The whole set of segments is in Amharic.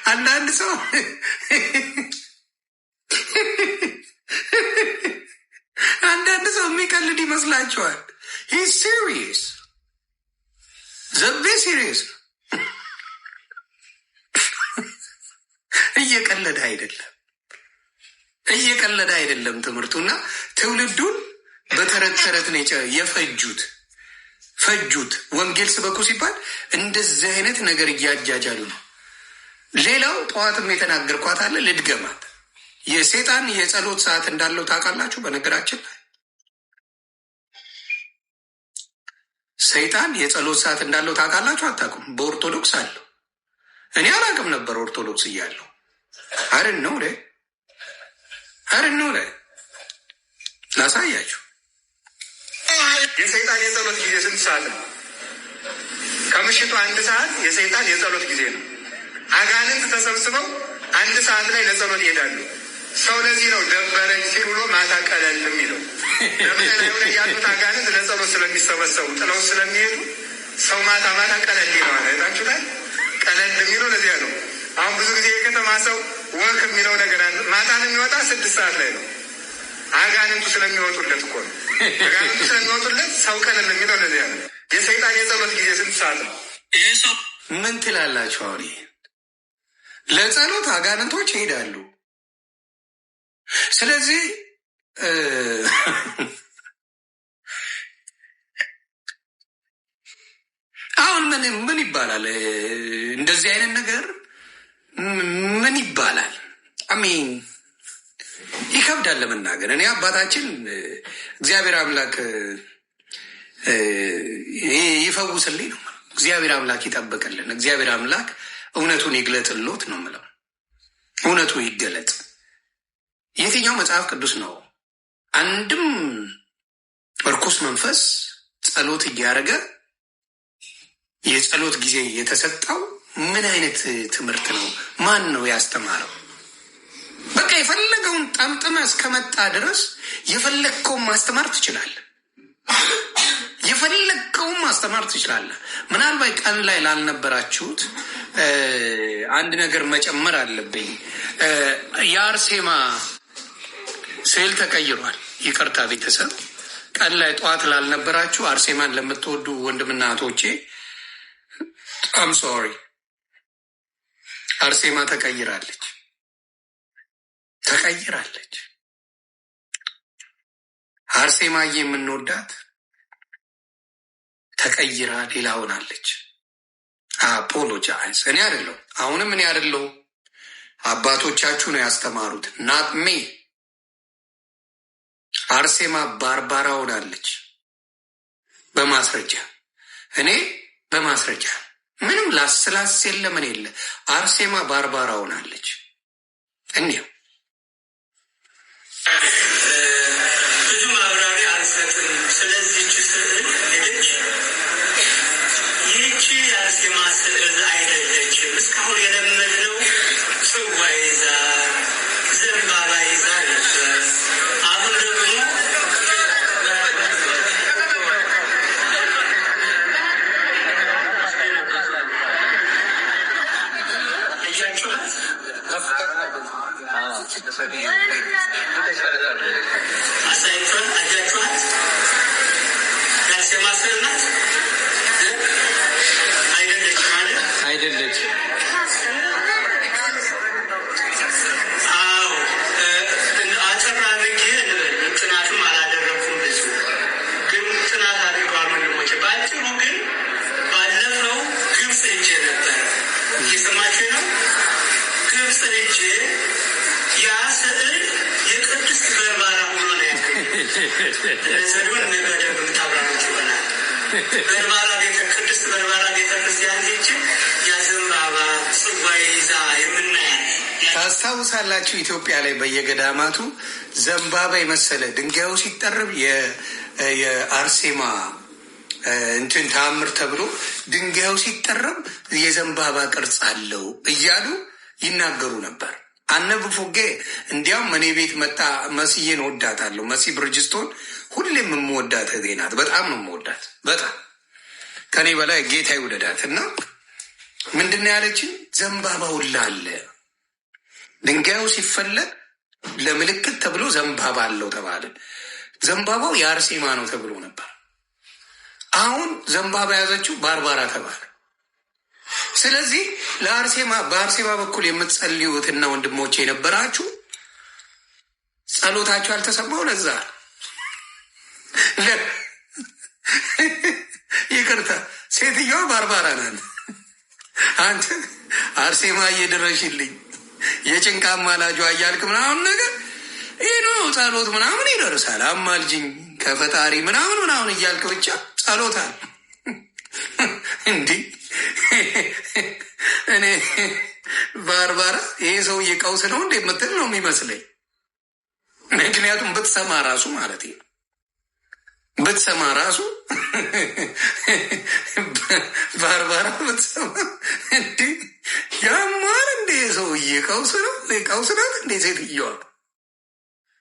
አንዳንድ ሰው አንዳንድ ሰው የሚቀልድ ይመስላችኋል። ሂ ሲሪየስ ዘቤ ሲሪየስ እየቀለደ አይደለም፣ እየቀለደ አይደለም። ትምህርቱና ትውልዱን በተረት ተረት ነው ፈጁት። ወንጌል ስበኩ ሲባል እንደዚህ አይነት ነገር እያጃጃሉ ነው። ሌላው ጠዋትም የተናገርኳት አለ፣ ልድገማት። የሰይጣን የጸሎት ሰዓት እንዳለው ታውቃላችሁ? በነገራችን ላይ ሰይጣን የጸሎት ሰዓት እንዳለው ታውቃላችሁ? አታውቁም? በኦርቶዶክስ አለው። እኔ አላውቅም ነበር ኦርቶዶክስ እያለሁ። አርን ነው ላሳያችሁ። የሰይጣን የጸሎት ጊዜ ስንት ሰዓት ነው? ከምሽቱ 1 ሰዓት የሰይጣን የጸሎት ጊዜ ነው። አጋንንት ተሰብስበው 1 ሰዓት ላይ ለጸሎት ይሄዳሉ። ሰው ለዚህ ነው ደበረኝ ሲል ብሎ ማታ ቀለል የሚለው። ለምሳሌ ላይ ያሉት አጋንንት ለጸሎት ስለሚሰበሰቡ ጥለው ስለሚሄዱ ሰው ማታ ቀለል ይለዋል። አይታችሁ ላይ ቀለል የሚለው ለዚያ ነው። አሁን ብዙ ጊዜ የከተማ ሰው ወክ የሚለው ነገር አለ። ማታን የሚወጣ 6 ሰዓት ላይ ነው። አጋንንቱ ስለሚወጡለት እኮ ነው። አጋንንቱ ስለሚወጡለት ሰው ቀለል የሚለው ለዚያ ነው። የሰይጣን የጸሎት ጊዜ ስንት ሰዓት ነው? ይህ ሰው ምን ትላላችሁ? አሁን ለጸሎት አጋንንቶች ይሄዳሉ። ስለዚህ አሁን ምን ይባላል? እንደዚህ አይነት ነገር ምን ይባላል? አሚን ይከብዳል ለመናገር። እኔ አባታችን እግዚአብሔር አምላክ ይፈውስልኝ ነው። እግዚአብሔር አምላክ ይጠብቅልን። እግዚአብሔር አምላክ እውነቱን ይግለጥሎት ነው የምለው። እውነቱ ይገለጥ። የትኛው መጽሐፍ ቅዱስ ነው አንድም እርኩስ መንፈስ ጸሎት እያደረገ የጸሎት ጊዜ የተሰጠው? ምን አይነት ትምህርት ነው? ማን ነው ያስተማረው? በቃ የፈለገውን ጠምጥመ እስከመጣ ድረስ የፈለግከውን ማስተማር ትችላለህ። የፈለግከውን ማስተማር ትችላለህ። ምናልባት ቀን ላይ ላልነበራችሁት አንድ ነገር መጨመር አለብኝ። የአርሴማ ስዕል ተቀይሯል። ይቅርታ ቤተሰብ፣ ቀን ላይ ጠዋት ላልነበራችሁ አርሴማን ለምትወዱ ወንድምና እህቶቼ አም ሶሪ። አርሴማ ተቀይራለች። አርሴማዬ የምንወዳት ተቀይራ ሌላ ሆናለች። አፖሎጃይዝ። እኔ አይደለሁ፣ አሁንም እኔ አይደለሁ፣ አባቶቻችሁ ነው ያስተማሩት። ናት ሜ። አርሴማ ባርባራ ሆናለች። በማስረጃ እኔ በማስረጃ ምንም ላስላስ የለ ምን የለ። አርሴማ ባርባራ ሆናለች። እንዲያው ብዙ ማብራሪያ አልሰጥም። ስለዚህች ስዕል ሄደች። ይህቺ የአርሴማ ስዕል አይደለችም። እስካሁን የለመድነው ጽዋ ይዛ ዘንባባ ይዛ ነበር። አሁን ደግሞ አያችኋት? የአርሴማ ስዕል ናት። አይደለች ማለት አይደለች። አዎ፣ አጠር አድርጌ ልበል። ጥናትም አላደረኩም ብዙ፣ ግን ጥናት አድርገዋል ወንድሞች። በአጭሩ ግን ባለፈው ግብፅ ሄጄ ነበር። እየሰማችሁ ነው? ግብፅ ሄጄ ያ ስዕል የቅድስት በርባራ ሆኖ ነው ያገኘሁት። ለዘዱን በደንብ የምታብራሩት ይሆናል። ቅድስት በርባራ ቤተክርስቲያን ሄጄ ያዘንባባ ጽዋ ይዛ የምናያት ታስታውሳላችሁ? ኢትዮጵያ ላይ በየገዳማቱ ዘንባባ የመሰለ ድንጋዩ ሲጠርብ የአርሴማ እንትን ተአምር ተብሎ ድንጋዩ ሲጠረብ የዘንባባ ቅርጽ አለው እያሉ ይናገሩ ነበር። አነብ ፎጌ እንዲያውም እኔ ቤት መጣ። መስዬን ወዳታለሁ። መሲ ብርጅስቶን ሁሌም የምወዳት እህቴ ናት። በጣም ነው የምወዳት፣ በጣም ከኔ በላይ ጌታ ይውደዳት። እና ምንድን ነው ያለችኝ? ዘንባባ ሁላ አለ። ድንጋዩ ሲፈለግ ለምልክት ተብሎ ዘንባባ አለው ተባለ። ዘንባባው የአርሴማ ነው ተብሎ ነበር። አሁን ዘንባባ የያዘችው ባርባራ ተባለ። ስለዚህ በአርሴማ በኩል የምትጸልዩትና ወንድሞቼ የነበራችሁ ጸሎታችሁ አልተሰማው። ለዛ ይቅርታ፣ ሴትዮዋ ባርባራ ናት። አንተ አርሴማ እየደረሽልኝ የጭንቃ አማላጇ እያልክ ምናምን ነገር ይህ ነው ጸሎት ምናምን ይደርሳል። አማልጅኝ ከፈጣሪ ምናምን እያልክ ብቻ ጸሎታል። እንዲህ እኔ ባርባራ ይሄ ሰውዬ ቀውስ ነው እንደ የምትል ነው የሚመስለኝ። ምክንያቱም ብትሰማ ራሱ ማለት ነው ብትሰማ ራሱ ባርባራ ብትሰማ እንዴ ያማር እንዴ ሰውዬ ቀውስ ናት እንዴ ሴትዮዋ።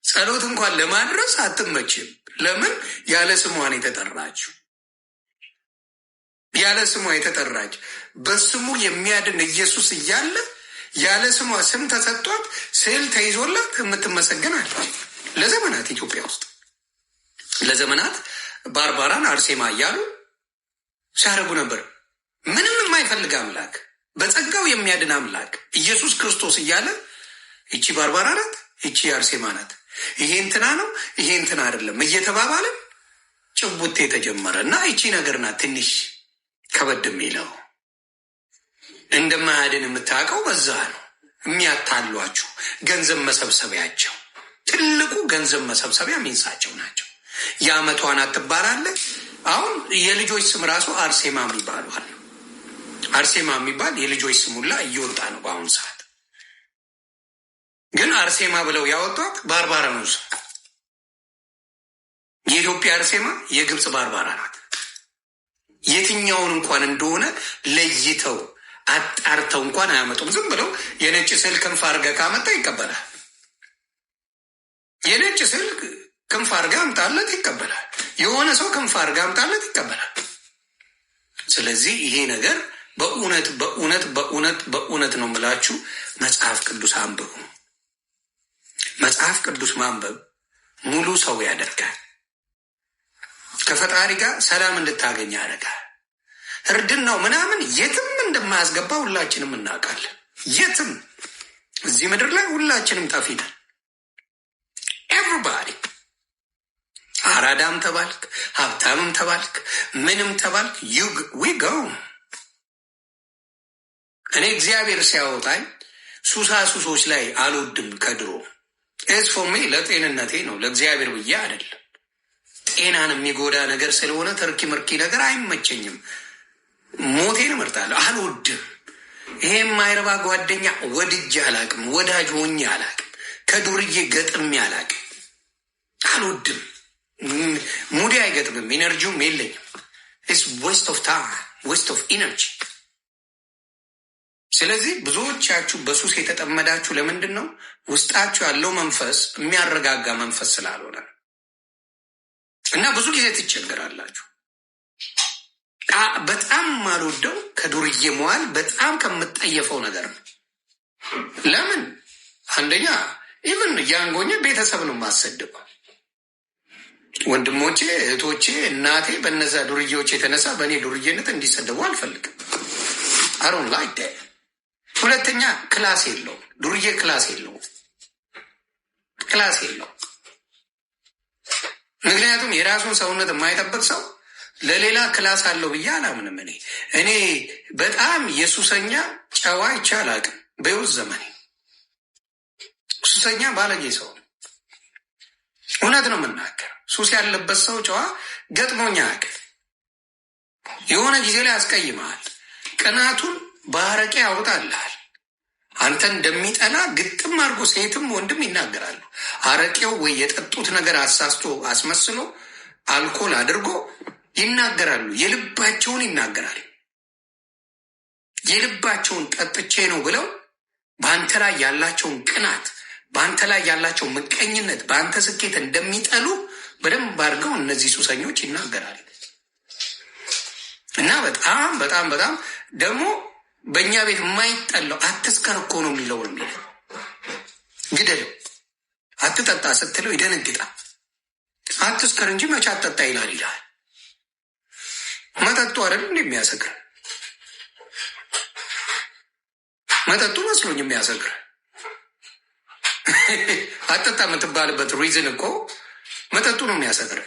ጸሎት እንኳን ለማድረስ አትመችም። ለምን? ያለ ስሟን የተጠራችው ያለ ስሟ የተጠራች በስሙ የሚያድን ኢየሱስ እያለ ያለ ስሟ ስም ተሰጥቷት ስዕል ተይዞላት የምትመሰገን አለች። ለዘመናት ኢትዮጵያ ውስጥ ለዘመናት ባርባራን አርሴማ እያሉ ሲያደርጉ ነበር። ምንም የማይፈልግ አምላክ፣ በጸጋው የሚያድን አምላክ ኢየሱስ ክርስቶስ እያለ ይቺ ባርባራ ናት፣ ይቺ አርሴማ ናት፣ ይሄ እንትና ነው፣ ይሄ እንትና አይደለም እየተባባለ ጭቡቴ የተጀመረ እና ይቺ ነገር ናት ትንሽ ከበድ የሚለው። እንደማያድን የምታውቀው በዛ ነው። የሚያታሏችሁ ገንዘብ መሰብሰቢያቸው፣ ትልቁ ገንዘብ መሰብሰቢያ ሚንሳቸው ናቸው። የአመቷን አትባላለ። አሁን የልጆች ስም ራሱ አርሴማ የሚባሉ አለ። አርሴማ የሚባል የልጆች ስሙላ እየወጣ ነው በአሁኑ ሰዓት። ግን አርሴማ ብለው ያወጧት ባርባራ ነው። የኢትዮጵያ አርሴማ የግብፅ ባርባራ ናት። የትኛውን እንኳን እንደሆነ ለይተው አጣርተው እንኳን አያመጡም። ዝም ብለው የነጭ ስዕል ክንፍ አድርገህ ካመጣ ይቀበላል። የነጭ ስዕል ክንፍ አድርገህ አምጣለት ይቀበላል። የሆነ ሰው ክንፍ አድርገህ አምጣለት ይቀበላል። ስለዚህ ይሄ ነገር በእውነት ነው የምላችሁ። መጽሐፍ ቅዱስ አንብቡ። መጽሐፍ ቅዱስ ማንበብ ሙሉ ሰው ያደርጋል። ከፈጣሪ ጋር ሰላም እንድታገኝ ያደርጋል። እርድናው ምናምን የትም እንደማያስገባ ሁላችንም እናውቃለን። የትም እዚህ ምድር ላይ ሁላችንም ጠፊ ነን። ኤቭሪባዲ አራዳም ተባልክ፣ ሀብታምም ተባልክ፣ ምንም ተባልክ ዊ ጎ። እኔ እግዚአብሔር ሲያወጣኝ ሱሶች ላይ አልወድም። ከድሮ ኤስፎሜ ለጤንነቴ ነው፣ ለእግዚአብሔር ብዬ አይደለም። ጤናን የሚጎዳ ነገር ስለሆነ ተርኪ ምርኪ ነገር አይመቸኝም። ሞቴን እመርጣለሁ። አልወድም። ይሄ የማይረባ ጓደኛ ወድጄ አላቅም። ወዳጅ ሆኜ አላቅም። ከዱርዬ ገጥሜ አላቅም። አልወድም። ሙዴ አይገጥምም። ኢነርጂውም የለኝም። ኢትስ ዌስት ኦፍ ታይም፣ ዌስት ኦፍ ኢነርጂ። ስለዚህ ብዙዎቻችሁ በሱስ የተጠመዳችሁ ለምንድን ነው? ውስጣችሁ ያለው መንፈስ የሚያረጋጋ መንፈስ ስላልሆነ እና ብዙ ጊዜ ትቸገራላችሁ። በጣም ማልወደው ከዱርዬ መዋል በጣም ከምጠየፈው ነገር ነው። ለምን? አንደኛ ኢቭን ያንጎኘ ቤተሰብ ነው የማሰድበው። ወንድሞቼ፣ እህቶቼ፣ እናቴ በነዛ ዱርዬዎች የተነሳ በእኔ ዱርዬነት እንዲሰደቡ አልፈልግም። አሮን ላይ ሁለተኛ ክላስ የለውም። ዱርዬ ክላስ የለውም። ምክንያቱም የራሱን ሰውነት የማይጠብቅ ሰው ለሌላ ክላስ አለው ብዬ አላምንም። እኔ በጣም የሱሰኛ ጨዋ ይቻል አቅም በሕይወት ዘመኔ ሱሰኛ ባለጌ ሰው እውነት ነው የምናገር። ሱስ ያለበት ሰው ጨዋ ገጥሞኛ አቅም የሆነ ጊዜ ላይ ያስቀይመሃል። ቅናቱን በአረቄ ያውጣልሃል። አንተ እንደሚጠላ ግጥም አድርጎ ሴትም ወንድም ይናገራሉ። አረቄው ወይ የጠጡት ነገር አሳስቶ አስመስሎ አልኮል አድርጎ ይናገራሉ። የልባቸውን ይናገራል። የልባቸውን ጠጥቼ ነው ብለው በአንተ ላይ ያላቸውን ቅናት፣ በአንተ ላይ ያላቸው ምቀኝነት፣ በአንተ ስኬት እንደሚጠሉ በደንብ አድርገው እነዚህ ሱሰኞች ይናገራሉ። እና በጣም ደግሞ በእኛ ቤት የማይጠላው አትስከር እኮ ነው የሚለው ግደለው፣ አትጠጣ ስትለው ይደነግጣል። አትስከር እንጂ መቼ አትጠጣ ይላል። መጠጡ አይደል እንደሚያሰክር መጠጡ መስሎኝ የሚያሰክር አትጠጣ የምትባልበት ሪዝን እኮ መጠጡ ነው የሚያሰክር።